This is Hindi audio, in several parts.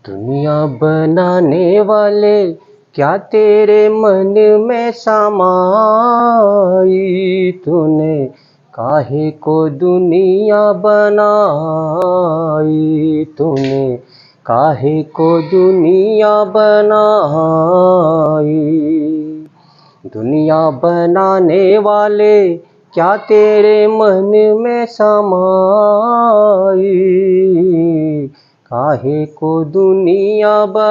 दुनिया बनाने वाले क्या तेरे मन में समाई, तूने काहे को दुनिया बनाई, तूने काहे को दुनिया बनाई। दुनिया बनाने वाले क्या तेरे मन में समाई, काहे को दुनिया बनाई,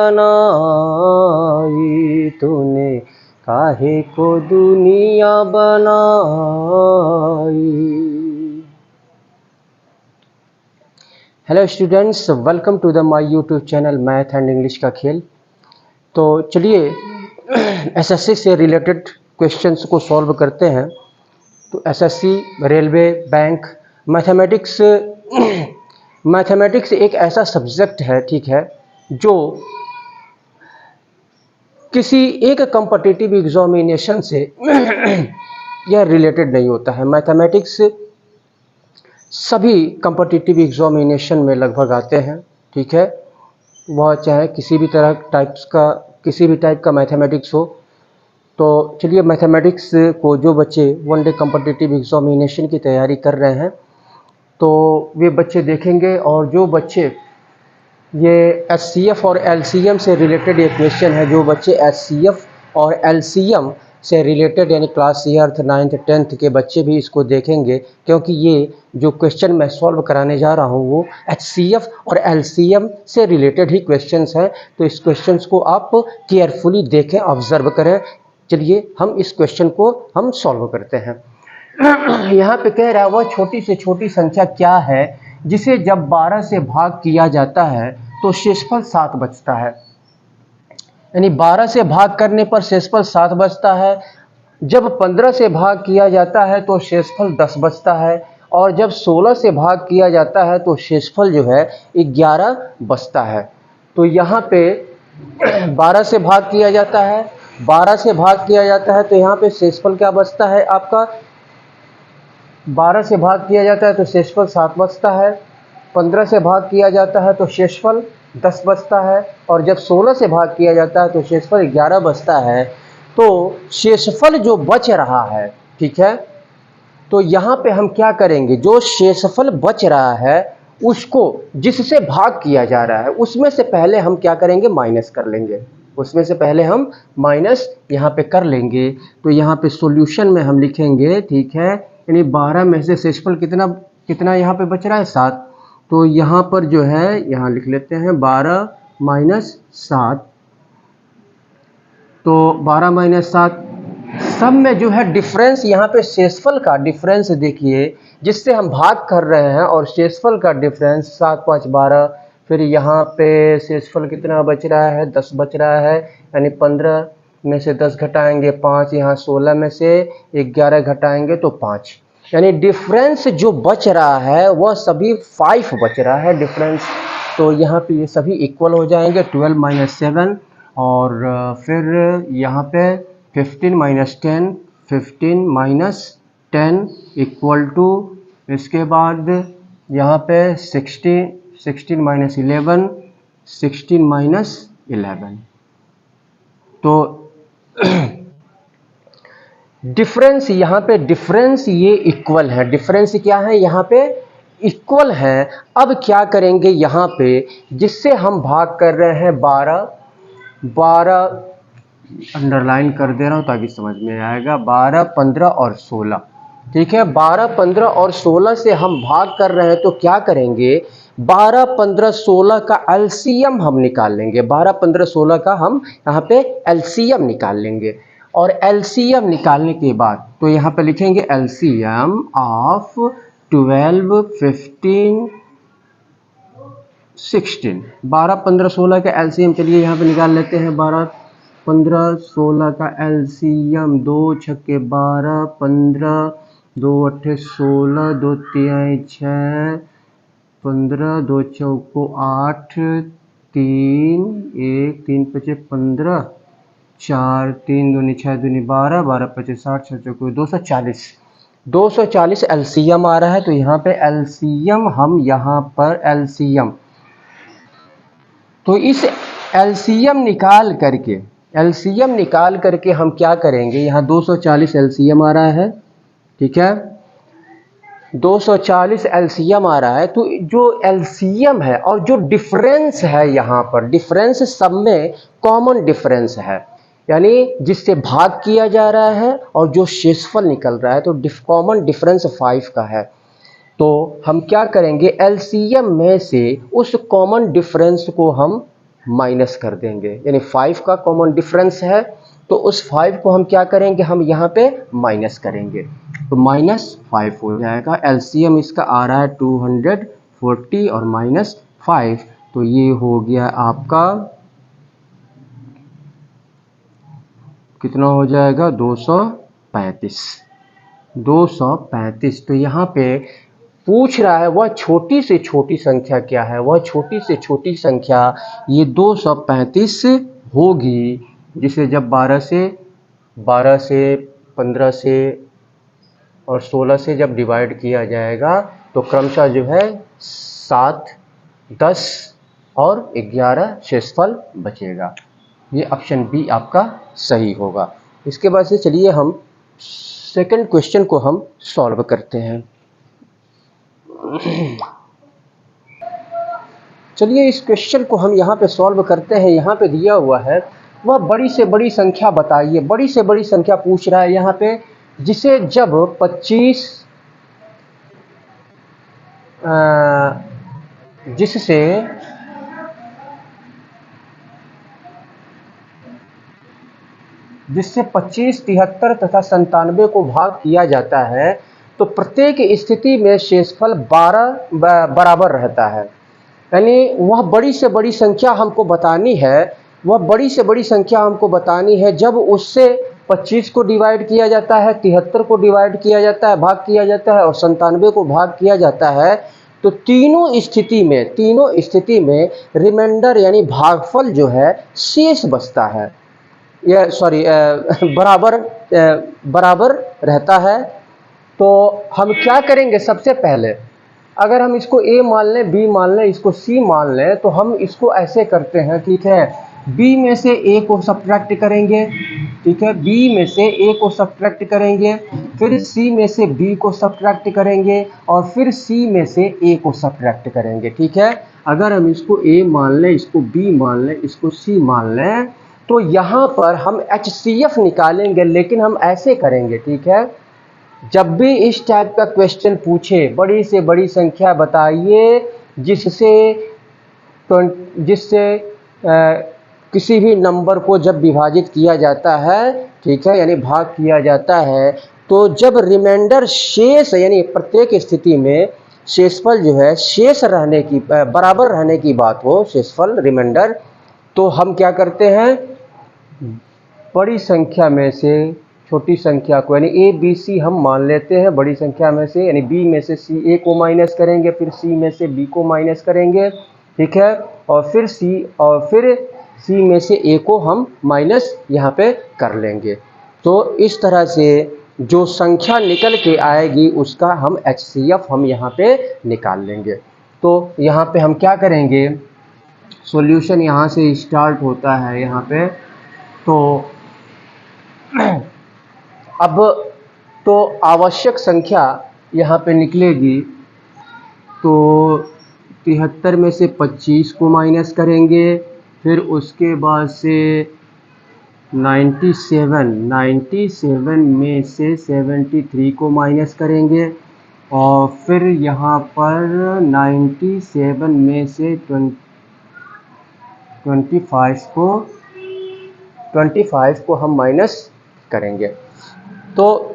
तूने काहे को दुनिया बनाई। Hello students, welcome to the my YouTube channel math and English का खेल। तो चलिए एसएससी से रिलेटेड क्वेश्चंस को सॉल्व करते हैं। तो एसएससी, रेलवे, बैंक, मैथमेटिक्स एक ऐसा सब्जेक्ट है, ठीक है, जो किसी एक कॉम्पिटिटिव एग्जामिनेशन से यह रिलेटेड नहीं होता है। मैथमेटिक्स सभी कॉम्पिटिटिव एग्जामिनेशन में लगभग आते हैं, ठीक है, वह चाहे किसी भी टाइप का मैथमेटिक्स हो। तो चलिए मैथमेटिक्स को जो बच्चे वन डे कॉम्पिटिटिव एग्जामिनेशन की तैयारी कर रहे हैं तो वे बच्चे देखेंगे, और जो बच्चे ये एचसीएफ और एलसीएम से रिलेटेड ये क्वेश्चन है, जो बच्चे एचसीएफ और एलसीएम से रिलेटेड यानी क्लास 8th 9th 10th के बच्चे भी इसको देखेंगे, क्योंकि ये जो क्वेश्चन मैं सॉल्व कराने जा रहा हूँ वो एचसीएफ और एलसीएम से रिलेटेड ही क्वेश्चंस हैं। तो इस क्वेश्चंस को आप केयरफुली देखें, ऑब्जर्व करें। चलिए हम इस क्वेश्चन को हम सॉल्व करते हैं। यहाँ पे कह रहा है वह छोटी से छोटी संख्या क्या है जिसे जब 12 से भाग किया जाता है तो शेषफल 7 बचता है। यानी 12 से भाग करने पर शेषफल 7 बचता है, जब 15 से भाग किया जाता है तो शेषफल 10 बचता है, और जब 16 से भाग किया जाता है तो शेषफल जो है 11 बचता है। तो यहाँ पे 12 से भाग किया जाता है, 12 से भाग किया जाता है तो यहाँ पे शेषफल क्या बचता है आपका, 12 से भाग किया जाता है तो शेषफल 7 बचता है, 15 से भाग किया जाता है तो शेषफल 10 बचता है, और जब 16 से भाग किया जाता है तो शेषफल 11 बचता है। तो शेषफल जो बच रहा है, ठीक है, तो यहाँ पे हम क्या करेंगे, जो शेषफल बच रहा है उसको जिससे भाग किया जा रहा है उसमें से पहले हम क्या करेंगे, माइनस कर लेंगे। उसमें से पहले हम माइनस यहाँ पे कर लेंगे। तो यहाँ पे सॉल्यूशन में हम लिखेंगे, ठीक है, यानी 12 में से शेषफल कितना यहाँ पे बच रहा है, 7। तो यहाँ पर जो है यहाँ लिख लेते हैं 12 माइनस 7। तो 12 माइनस 7 सब में जो है डिफरेंस, यहाँ पे शेषफल का डिफरेंस देखिए जिससे हम भाग कर रहे हैं, और शेषफल का डिफरेंस 7 5 12। फिर यहाँ पे शेषफल कितना बच रहा है, 10 बच रहा है, यानी 15 में से 10 घटाएंगे 5, यहाँ 16 में से 11 घटाएंगे तो 5, यानी डिफरेंस जो बच रहा है वह सभी 5 बच रहा है डिफरेंस। तो यहाँ पे ये सभी इक्वल हो जाएंगे, 12 माइनस 7, और फिर यहाँ पे 15 माइनस 10, 15 माइनस 10 इक्वल टू, इसके बाद यहाँ पे 16 माइनस 11, 16 माइनस 11। तो डिफरेंस यहाँ पे, डिफरेंस ये इक्वल है, डिफरेंस क्या है यहाँ पे, इक्वल है। अब क्या करेंगे यहाँ पे, जिससे हम भाग कर रहे हैं 12 अंडरलाइन कर दे रहा हूँ ताकि समझ में आएगा, 12 15 और 16, ठीक है, 12 15 और 16 से हम भाग कर रहे हैं। तो क्या करेंगे, 12 15 16 का एलसीएम हम निकाल लेंगे, 12 15 16 का हम यहाँ पे एलसीएम निकाल लेंगे। और एलसीएम निकालने के बाद तो यहाँ पे लिखेंगे एलसीएम ऑफ 12 15 16, 12 15 16 का एलसीएम चलिए यहाँ पे निकाल लेते हैं। 12 15 16 का एलसीएम, 2 छक्के 12, 15, 2 अट्ठे 16, 2 तिहाई 6, 15, 2 चौको 8, 3 1 3 पचे 15, 4 3 दूनी 6 दूनी 12, 12 पचे 60, 6 चौको 240 एलसीएम आ रहा है। तो यहाँ पे एलसीएम हम यहाँ पर एलसीएम तो इस एलसीएम निकाल करके हम क्या करेंगे, यहाँ 240 एलसीएम आ रहा है, ठीक है, 240 एलसीएम आ रहा है। तो जो एलसीएम है और जो डिफरेंस है, यहाँ पर डिफरेंस सब में कॉमन डिफरेंस है, यानी जिससे भाग किया जा रहा है और जो शेषफल निकल रहा है, तो कॉमन डिफरेंस 5 का है। तो हम क्या करेंगे, एलसीएम में से उस कॉमन डिफरेंस को हम माइनस कर देंगे, यानी 5 का कॉमन डिफरेंस है, तो उस 5 को हम क्या करेंगे, हम यहाँ पे माइनस करेंगे, तो -5 हो जाएगा। एलसीएम इसका आ रहा है 240 और -5, तो ये हो गया आपका कितना हो जाएगा, 235। तो यहाँ पे पूछ रहा है वह छोटी से छोटी संख्या क्या है, वह छोटी से छोटी संख्या ये 235 होगी, जिसे जब 12 से 15 से और 16 से जब डिवाइड किया जाएगा तो क्रमशः जो है 7, 10 और 11 शेषफल बचेगा। ये ऑप्शन बी आपका सही होगा। इसके बाद से चलिए हम सेकंड क्वेश्चन को हम सॉल्व करते हैं। चलिए इस क्वेश्चन को हम यहाँ पे सॉल्व करते हैं। यहाँ पे दिया हुआ है वह बड़ी से बड़ी संख्या बताइए, बड़ी से बड़ी संख्या पूछ रहा है यहाँ पे, जिसे जब 25 जिससे 25, 73 तथा 97 को भाग किया जाता है तो प्रत्येक स्थिति में शेषफल 12 बराबर रहता है। यानी वह बड़ी से बड़ी संख्या हमको बतानी है, वह बड़ी से बड़ी संख्या हमको बतानी है जब उससे 25 को डिवाइड किया जाता है, 73 को डिवाइड किया जाता है, भाग किया जाता है, और 97 को भाग किया जाता है, तो तीनों स्थिति में रिमाइंडर यानी भागफल जो है शेष बचता है, या सॉरी बराबर रहता है। तो हम क्या करेंगे, सबसे पहले अगर हम इसको ए मान लें, बी मान लें, इसको सी मान लें, तो हम इसको ऐसे करते हैं, ठीक है, बी में से ए को सब्ट्रैक्ट करेंगे, ठीक है, बी में से ए को सब्ट्रैक्ट करेंगे, फिर सी में से बी को सब्ट्रैक्ट करेंगे, और फिर सी में से ए को सब्ट्रैक्ट करेंगे, ठीक है। अगर हम इसको ए मान लें, इसको बी मान लें, इसको सी मान लें, तो यहाँ पर हम HCF निकालेंगे, लेकिन हम ऐसे करेंगे, ठीक है, जब भी इस टाइप का क्वेश्चन पूछे, बड़ी से बड़ी संख्या बताइए जिससे किसी भी नंबर को जब विभाजित किया जाता है, ठीक है, यानी भाग किया जाता है, तो जब रिमाइंडर शेष यानी प्रत्येक स्थिति में शेषफल जो है शेष रहने की बराबर रहने की बात हो, शेषफल रिमाइंडर, तो हम क्या करते हैं, बड़ी संख्या में से छोटी संख्या को यानी ए बी सी हम मान लेते हैं बड़ी संख्या में से, यानी बी में से सी ए को माइनस करेंगे, फिर सी में से बी को माइनस करेंगे, ठीक है, और फिर सी में से ए को हम माइनस यहाँ पे कर लेंगे। तो इस तरह से जो संख्या निकल के आएगी उसका हम HCF हम यहाँ पे निकाल लेंगे। तो यहाँ पे हम क्या करेंगे, सॉल्यूशन यहाँ से स्टार्ट होता है यहाँ पे, तो अब तो आवश्यक संख्या यहाँ पे निकलेगी, तो 73 में से 25 को माइनस करेंगे, फिर उसके बाद से 97 में से 73 को माइनस करेंगे, और फिर यहाँ पर 97 में से 25 को हम माइनस करेंगे। तो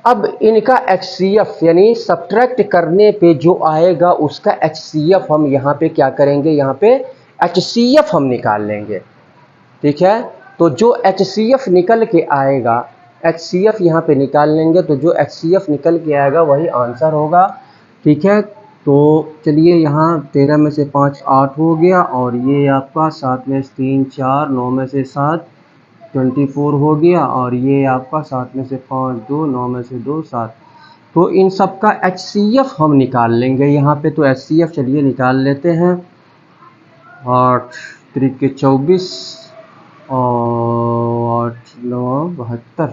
अब इनका HCF यानी सब्ट्रैक्ट करने पे जो आएगा उसका HCF हम यहाँ पे क्या करेंगे, यहाँ पे HCF हम निकाल लेंगे, ठीक है। तो जो HCF निकल के आएगा, HCF यहाँ पे निकाल लेंगे, तो जो HCF निकल के आएगा वही आंसर होगा, ठीक है। तो चलिए यहाँ 13 में से 5 8 हो गया, और ये आपका 7 में से 3 4, 9 में से 7 24 हो गया, और ये आपका 7 में से 5 2, 9 में से 2 7। तो इन सब का HCF हम निकाल लेंगे यहाँ पे। तो HCF चलिए निकाल लेते हैं। 8 त्रिके 24 और 8 9 72,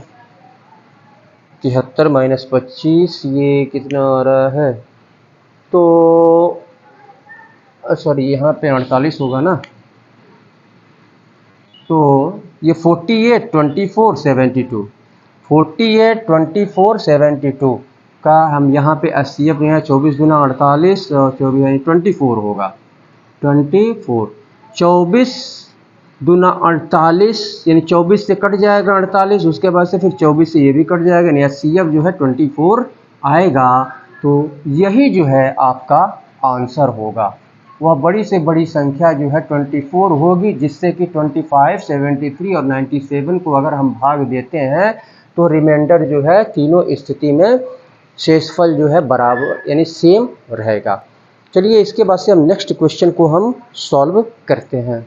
73 माइनस 25 ये कितना आ रहा है? तो सॉरी यहाँ पे 48 होगा ना। तो ये 48 24 72, 48 24 72 का हम यहाँ पे HCF यहाँ 24 गुना 48 और 24 यानी 24 होगा। 24 24 दूना 48 यानी 24 से कट जाएगा 48, उसके बाद से फिर 24 से ये भी कट जाएगा, यानी HCF जो है 24 आएगा। तो यही जो है आपका आंसर होगा। वह बड़ी से बड़ी संख्या जो है 24 होगी, जिससे कि 25, 73 और 97 को अगर हम भाग देते हैं तो रिमाइंडर जो है तीनों स्थिति में शेषफल जो है बराबर यानी सेम रहेगा। चलिए इसके बाद से हम नेक्स्ट क्वेश्चन को हम सॉल्व करते हैं।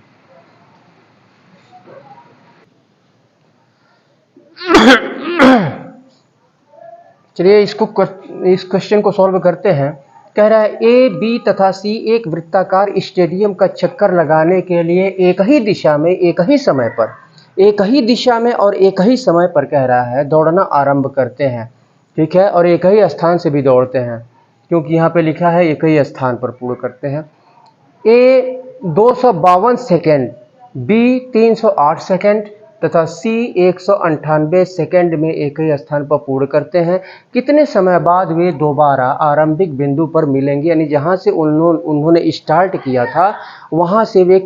चलिए इस क्वेश्चन को सॉल्व करते हैं। कह रहा है ए, बी तथा सी एक वृत्ताकार स्टेडियम का चक्कर लगाने के लिए एक ही दिशा में एक ही समय पर और एक ही समय पर कह रहा है दौड़ना आरंभ करते हैं, ठीक है, और एक ही स्थान से भी दौड़ते हैं, क्योंकि यहाँ पे लिखा है एक ही स्थान पर पूर्ण करते हैं। ए 252 सेकेंड, बी 308 सेकेंड तथा सी 198 सेकेंड में एक ही स्थान पर पूर्ण करते हैं। कितने समय बाद वे दोबारा आरंभिक बिंदु पर मिलेंगे, यानी जहां से उन्होंने स्टार्ट किया था वहां से वे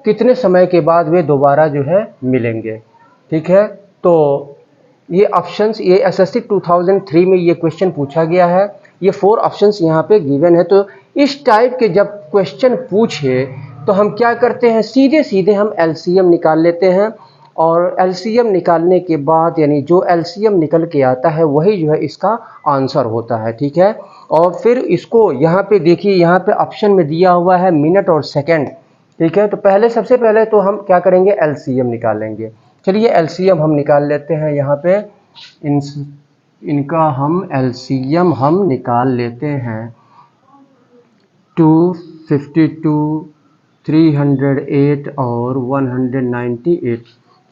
कितने समय के बाद वे दोबारा जो है मिलेंगे, ठीक है। तो ये ऑप्शंस, ये SSC 2003 में ये क्वेश्चन पूछा गया है। ये 4 ऑप्शंस यहाँ पे गिवन है। तो इस टाइप के जब क्वेश्चन पूछे तो हम क्या करते हैं, सीधे सीधे हम LCM निकाल लेते हैं, और LCM निकालने के बाद यानी जो LCM निकल के आता है वही जो है इसका आंसर होता है, ठीक है। और फिर इसको यहाँ पे देखिए, यहाँ पे ऑप्शन में दिया हुआ है मिनट और सेकंड, ठीक है। तो सबसे पहले तो हम क्या करेंगे, LCM निकालेंगे। चलिए LCM हम निकाल लेते हैं। यहाँ पे इनका हम LCM हम निकाल लेते हैं। 252, 308 और 198।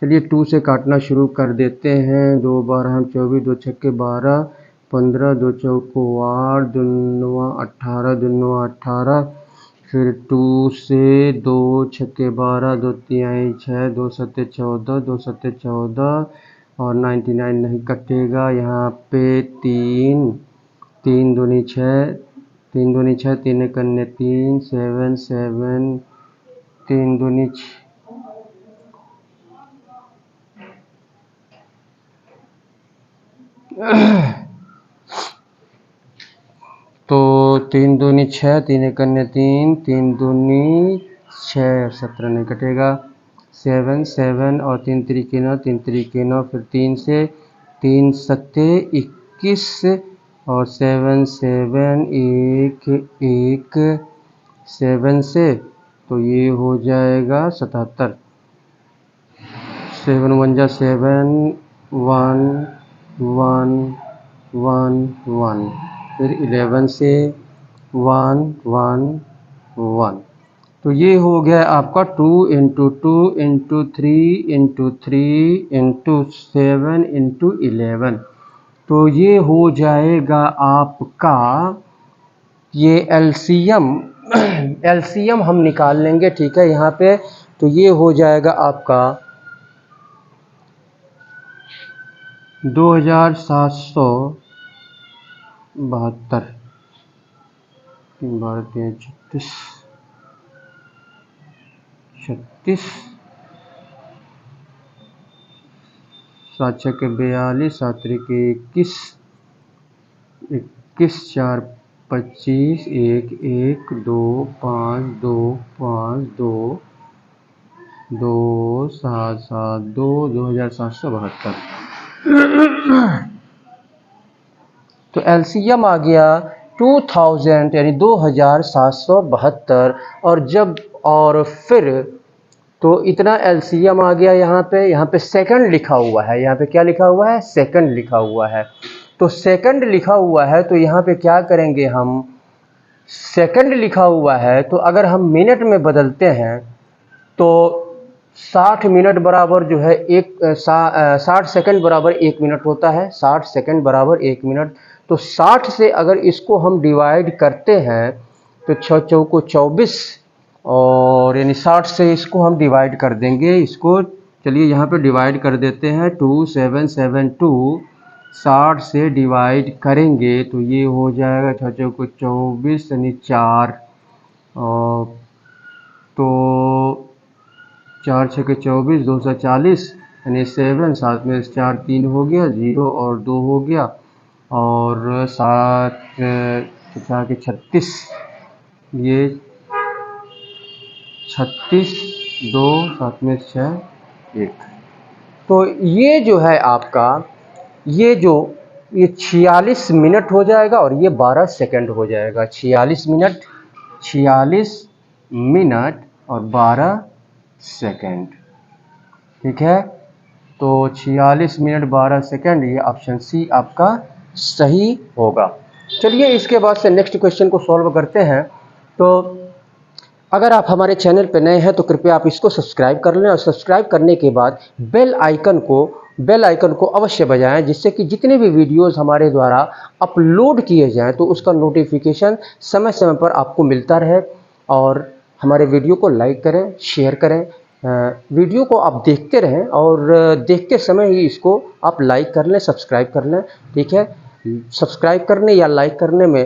चलिए 2 से काटना शुरू कर देते हैं। 2 12 हम 24, 2 छक्के 12, 15, 2 चौको 8, 2 9 18, 2 9 18। फिर 2 से 2 छक्के 12, 2 तिहाई 6, 2 सत्ते 14, 2 सत्ते 14 और 99 नहीं कटेगा। यहाँ पे 3 3 दूनी 6, 3 दूनी 6, 3 कन्ने 3, 7 7, 3 दूनी 6, तो 3 दूनी 6, 3 कन्ने 3, 3 दूनी 6, 17 नहीं कटेगा। 7 7 और 3 तरीके 9, 3 तरीके 9, फिर 3 से 3 सत्ते 21 और 7 7 1 1 7 से, तो ये हो जाएगा 77। 7 1 जा 7, 1 1 1 1, फिर 11 से 1 1 1। तो ये हो गया आपका 2 × 2 × 3 × 3 × 7 × 11। तो ये हो जाएगा आपका, ये LCM हम निकाल लेंगे, ठीक है। यहाँ पे तो ये हो जाएगा आपका 2772, 36 36, 7 छक्के 42, 7 त्रिके 21, 21 4 25, 1 1 2 5 2 5 2 2 7 7 2, 2772। तो LCM आ गया 2000 यानी 2772। और फिर तो इतना LCM आ गया। यहाँ पे सेकंड लिखा हुआ है, यहाँ पे क्या लिखा हुआ है, सेकंड लिखा हुआ है। तो सेकंड लिखा हुआ है तो यहाँ पे क्या करेंगे हम, सेकंड लिखा हुआ है तो अगर हम मिनट में बदलते हैं तो 60 मिनट बराबर जो है 60 सेकंड बराबर 1 मिनट होता है, 60 सेकंड बराबर 1 मिनट। तो 60 से अगर इसको हम डिवाइड करते हैं तो 6 चौको 24 और यानी 60 से इसको हम डिवाइड कर देंगे। इसको चलिए यहाँ पे डिवाइड कर देते हैं 2772, 60 से डिवाइड करेंगे तो ये हो जाएगा 6 चौको 24 यानी 4, और तो 4 छः 24, 240 यानी 7, साथ में 4 3 हो गया, 0 और 2 हो गया, और 7 4 के 36, ये 36, 2 साथ में 6 1। तो ये जो है आपका ये 46 मिनट हो जाएगा और ये 12 सेकंड हो जाएगा। 46 मिनट, 46 मिनट और 12 सेकंड, ठीक है। तो 46 मिनट 12 सेकंड, ये ऑप्शन सी आपका सही होगा। चलिए इसके बाद से नेक्स्ट क्वेश्चन को सॉल्व करते हैं। तो अगर आप हमारे चैनल पर नए हैं तो कृपया आप इसको सब्सक्राइब कर लें और सब्सक्राइब करने के बाद बेल आइकन को अवश्य बजाएं, जिससे कि जितने भी वीडियोस हमारे द्वारा अपलोड किए जाएं तो उसका नोटिफिकेशन समय समय पर आपको मिलता रहे। और हमारे वीडियो को लाइक करें, शेयर करें, वीडियो को आप देखते रहें और देखते समय ही इसको आप लाइक कर लें, सब्सक्राइब कर लें, ठीक है। सब्सक्राइब करने या लाइक करने में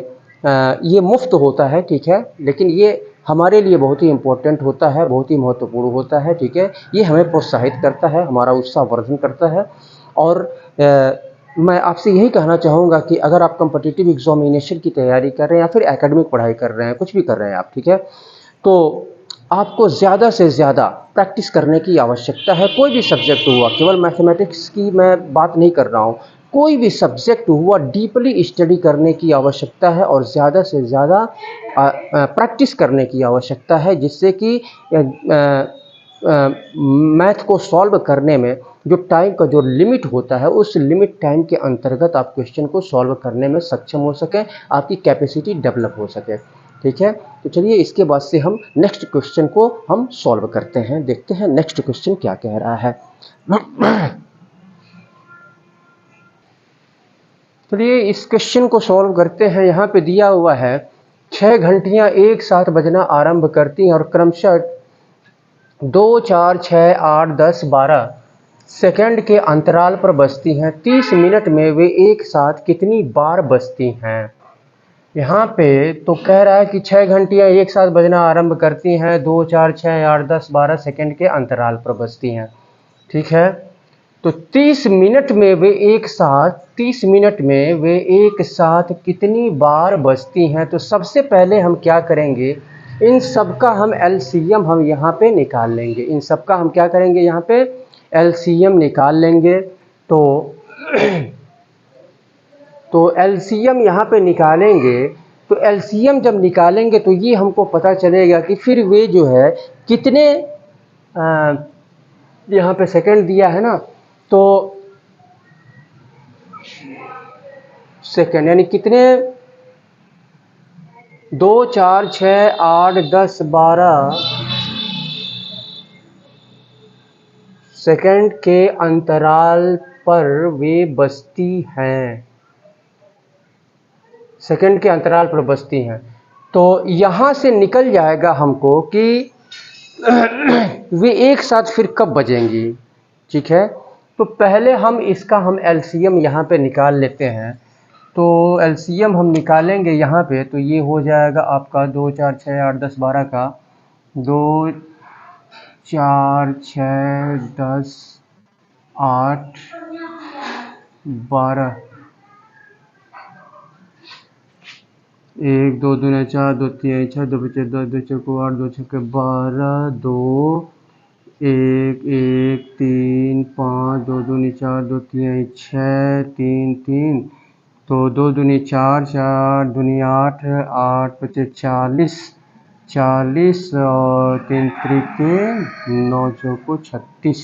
ये मुफ्त होता है, ठीक है, लेकिन ये हमारे लिए बहुत ही इम्पोर्टेंट होता है, बहुत ही महत्वपूर्ण होता है, ठीक है। ये हमें प्रोत्साहित करता है, हमारा उत्साह वर्धन करता है। और मैं आपसे यही कहना चाहूँगा कि अगर आप कॉम्पिटिटिव एग्जामिनेशन की तैयारी कर रहे हैं या फिर एकेडमिक पढ़ाई कर रहे हैं, कुछ भी कर रहे हैं आप, ठीक है, तो आपको ज़्यादा से ज़्यादा प्रैक्टिस करने की आवश्यकता है। कोई भी सब्जेक्ट हुआ, केवल मैथमेटिक्स की मैं बात नहीं कर रहा हूँ, कोई भी सब्जेक्ट हुआ डीपली स्टडी करने की आवश्यकता है और ज़्यादा से ज़्यादा प्रैक्टिस करने की आवश्यकता है, जिससे कि मैथ को सॉल्व करने में जो टाइम का जो लिमिट होता है, उस लिमिट टाइम के अंतर्गत आप क्वेश्चन को सॉल्व करने में सक्षम हो सके, आपकी कैपेसिटी डेवलप हो सके, ठीक है। तो चलिए इसके बाद से हम नेक्स्ट क्वेश्चन को हम सॉल्व करते हैं, देखते हैं नेक्स्ट क्वेश्चन क्या कह रहा है। चलिए इस क्वेश्चन को सॉल्व करते हैं। यहाँ पे दिया हुआ है 6 घंटियाँ एक साथ बजना आरंभ करती हैं और क्रमशः 2 4 6 8 10 12 सेकंड के अंतराल पर बजती हैं। 30 मिनट में वे एक साथ कितनी बार बजती हैं। यहाँ पे तो कह रहा है कि 6 घंटियाँ एक साथ बजना आरंभ करती हैं, 2 4 6 8 10 12 सेकंड के अंतराल पर बजती हैं, ठीक है। तो 30 मिनट में वे एक साथ 30 मिनट में वे एक साथ कितनी बार बजती हैं। तो सबसे पहले हम क्या करेंगे, इन सब का हम एलसीएम हम यहाँ पे निकाल लेंगे। इन सब का हम क्या करेंगे, यहाँ पे एलसीएम निकाल लेंगे। तो एलसीएम यहाँ पे निकालेंगे। तो एलसीएम जब निकालेंगे तो ये हमको पता चलेगा कि फिर वे जो है कितने यहाँ पे सेकंड दिया है ना, तो सेकंड यानी कितने 2 4 6 8 10 12 सेकंड के अंतराल पर वे बजती हैं, सेकंड के अंतराल पर बजती हैं। तो यहाँ से निकल जाएगा हमको कि वे एक साथ फिर कब बजेंगी, ठीक है। तो पहले हम इसका हम एलसीएम यहाँ पे निकाल लेते हैं। तो एलसीएम हम निकालेंगे यहाँ पे, तो ये हो जाएगा आपका 2 4 6 8 10 12 का 2 4 6 10 8 12, 1 2 2 4 2 3 6 2 5 2 2 4 8 2 6 12 2 1 1 3 5 2 2 4 2 3 6 3 3, तो 2 दूनी 4 4 दूनी 8 8 25 40 40 और 3 त्रिके 9 चौको 36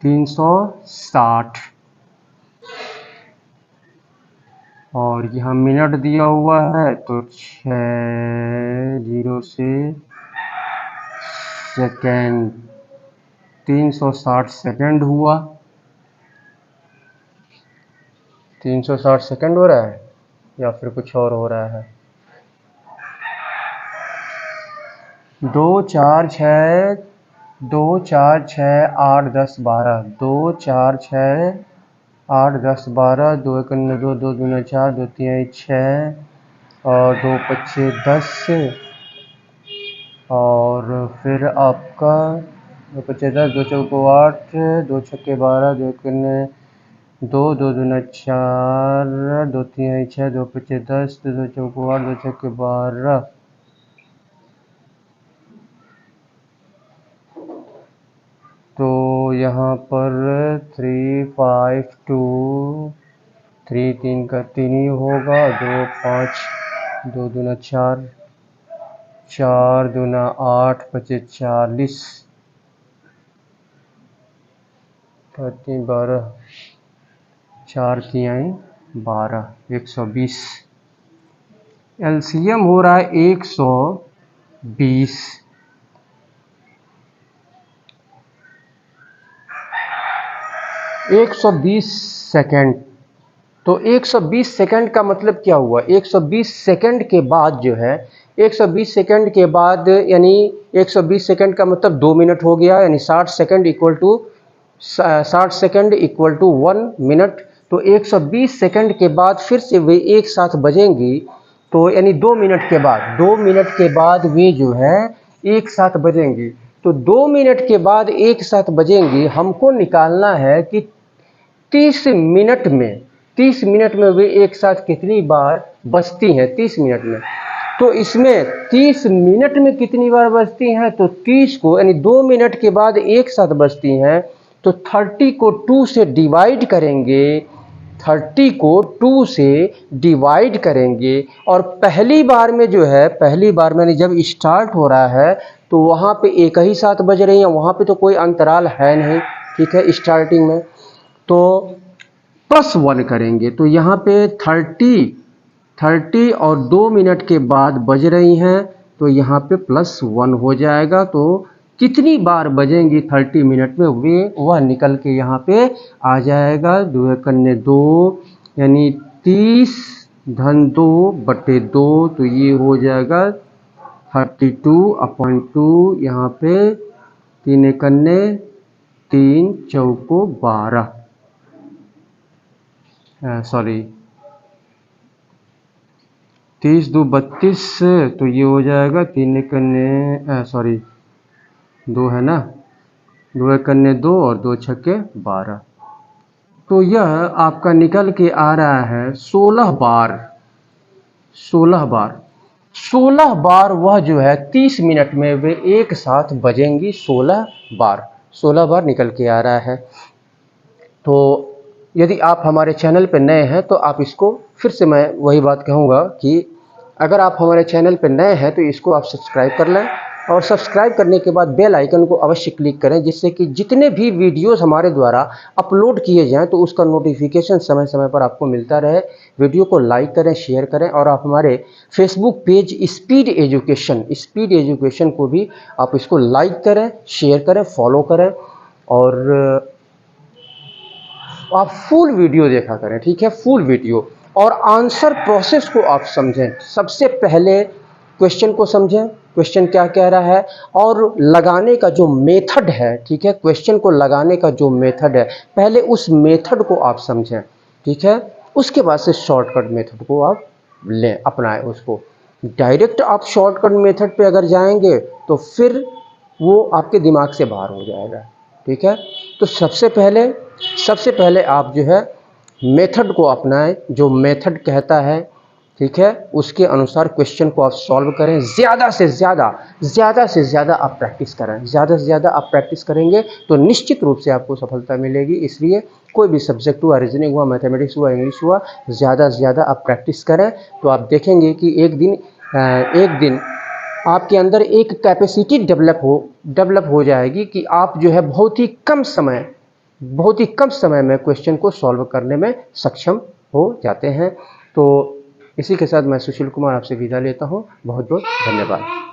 360। और यहाँ मिनट दिया हुआ है तो 6 से सेकेंड, 360 सेकेंड हुआ। 360 सेकेंड हो रहा है या फिर कुछ और हो रहा है? 2 4 6 8 10 12, 2 1 2, 2 2 4, 2 3 6 और 2 5 10, और फिर आपका 2 5 10, 2 4 8, 2 6 12, 2 1 2, 2 2 4, 2 3 6, 2 5 10, 2 4 8, 2 6 12। तो यहाँ पर 3 5 2 3 3 का 3 ही होगा। 2 5 2 दूना 4, 4 दूना 8, 25 40, 3 12, 4 3 12, 120। एलसीएम हो रहा है 120। 120 सेकेंड। तो 120 सेकंड का मतलब क्या हुआ? 120 सेकंड के बाद जो है, 120 सेकंड के बाद यानी 120 सेकंड का मतलब 2 मिनट हो गया, यानी 60 सेकंड इक्वल टू 1 मिनट। तो 120 सेकंड के बाद फिर से वे एक साथ बजेंगी, तो यानी 2 मिनट के बाद, 2 मिनट के बाद वे जो है एक साथ बजेंगी। तो 2 मिनट के बाद एक साथ बजेंगी। हमको निकालना है कि 30 मिनट में, 30 मिनट में वे एक साथ कितनी बार बजती हैं 30 मिनट में। तो इसमें 30 मिनट में कितनी बार बजती हैं, तो 30 को यानी 2 मिनट के बाद एक साथ बजती हैं, तो 30 को 2 से डिवाइड करेंगे, 30 को 2 से डिवाइड करेंगे। और पहली बार में जो है, पहली बार में जब स्टार्ट हो रहा है तो वहाँ पे एक ही साथ बज रही हैं, वहाँ पे तो कोई अंतराल है नहीं, ठीक है, स्टार्टिंग में। तो +1 करेंगे, तो यहाँ पे 30 और 2 मिनट के बाद बज रही हैं, तो यहाँ पे +1 हो जाएगा। तो कितनी बार बजेंगी 30 मिनट में वे, वह निकल के यहाँ पे आ जाएगा। 2 कन्ने 2 यानी 30 धन 2 बटे 2, तो ये हो जाएगा 32/2। यहाँ पे 3 कन्ने 3 चौको 12, सॉरी 30 2 32, तो ये हो जाएगा 3 कन्ने सॉरी 2 है ना, 2 कन्ने 2 और 2 छक्के 12। तो यह आपका निकल के आ रहा है 16 बार। 16 बार, 16 बार वह जो है 30 मिनट में वे एक साथ बजेंगी। 16 बार, 16 बार निकल के आ रहा है। तो यदि आप हमारे चैनल पर नए हैं तो आप इसको, फिर से मैं वही बात कहूँगा कि अगर आप हमारे चैनल पर नए हैं तो इसको आप सब्सक्राइब कर लें, और सब्सक्राइब करने के बाद बेल आइकन को अवश्य क्लिक करें, जिससे कि जितने भी वीडियोस हमारे द्वारा अपलोड किए जाएं तो उसका नोटिफिकेशन समय समय पर आपको मिलता रहे। वीडियो को लाइक करें, शेयर करें, और आप हमारे फेसबुक पेज स्पीड एजुकेशन को भी आप इसको लाइक करें, शेयर करें, फॉलो करें, और आप फुल वीडियो देखा करें, ठीक है, फुल वीडियो। और आंसर प्रोसेस को आप समझें। सबसे पहले क्वेश्चन को समझें, क्वेश्चन क्या कह रहा है, और लगाने का जो मेथड है, ठीक है, क्वेश्चन को लगाने का जो मेथड है, पहले उस मेथड को आप समझें, ठीक है। उसके बाद से शॉर्टकट मेथड को आप लें, अपनाएं उसको। डायरेक्ट आप शॉर्टकट मेथड पे अगर जाएंगे तो फिर वो आपके दिमाग से बाहर हो जाएगा, ठीक है। तो सबसे पहले आप जो है मेथड को अपनाएं, जो मेथड कहता है, ठीक है, उसके अनुसार क्वेश्चन को आप सॉल्व करें। ज़्यादा से ज़्यादा आप प्रैक्टिस करें। ज़्यादा से ज़्यादा आप प्रैक्टिस करेंगे तो निश्चित रूप से आपको सफलता मिलेगी। इसलिए कोई भी सब्जेक्ट हुआ, रीजनिंग हुआ, मैथमेटिक्स हुआ, इंग्लिश हुआ, ज़्यादा से ज़्यादा आप प्रैक्टिस करें, तो आप देखेंगे कि एक दिन आपके अंदर एक कैपेसिटी डेवलप हो जाएगी कि आप जो है बहुत ही कम समय में क्वेश्चन को सॉल्व करने में सक्षम हो जाते हैं। तो इसी के साथ मैं सुशील कुमार आपसे विदा लेता हूँ। बहुत बहुत धन्यवाद।